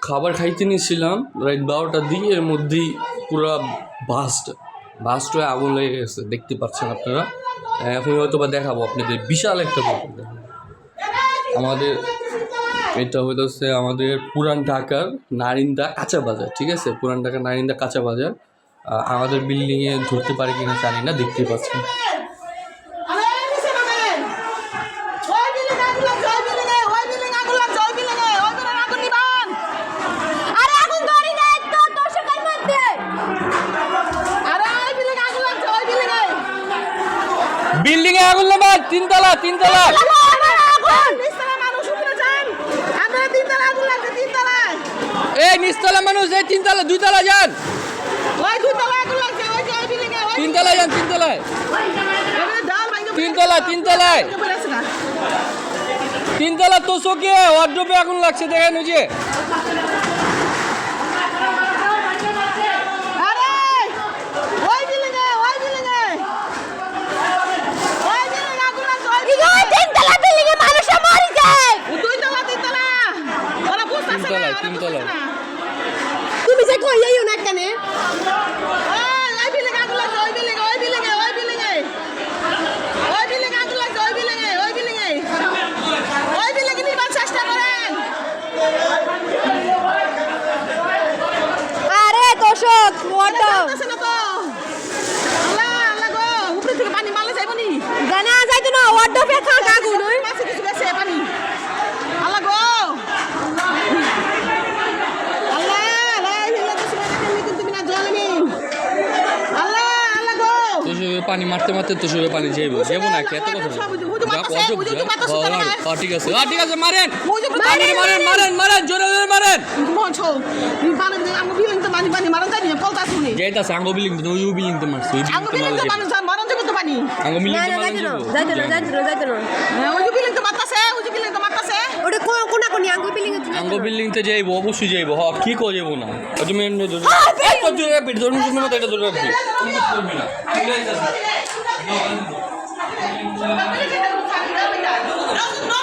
খাবার খাইতে নিয়েছিলাম রাত 12টার দিকে, এর মধ্যেই পুরো বাস্ট হয়ে আগুন লেগে গেছে, দেখতে পাচ্ছেন আপনারা। এখন হয়তো বা দেখাবো আপনাদের বিশাল একটা ব্যাপার। আমাদের এটা হইতেছে আমাদের পুরান ঢাকার নারিন্দা কাঁচা বাজার, ঠিক আছে? পুরান ঢাকার নারিন্দা কাঁচা বাজার। আমাদের বিল্ডিংয়ে ধরতে পারে কিনা জানি না, দেখতেই পাচ্ছেন। বিল্ডিং এ আগুন লাগা, তিনতলা এই নিচতলা মানুষ, এই তিনতলা, দুইতলা যান, তিনতলায় যান, তিনতলা তো চোখে ওয়ার্ড্রোবে আগুন লাগছে, দেখেন ওই যে। তিনতলা তুমি যে কই যাইও না কেন? আরে দর্শক পানি মালে যাইব নি জানা যাইতো না ওয়ার্ডো পে খা আগুন ওই মাছে কিছু গেছে পানি। আল্লাহ গো পানি মারতে তো সবে পানি যাইব না, এত কথা। ঠিক আছে মারেন, জোরে মারেন। যেটাছে আঙ্গো বিল্ডিং তো ওই বিল্ডিং তো মারছে, আঙ্গো বিল্ডিং আঙ্গো বিল্ডিং তো যাইব, অবশ্যই যাইব। হ কি কো যাইব না, তুমি এত দূরে ধরুন মতো এটা ধরে রাখবি। No.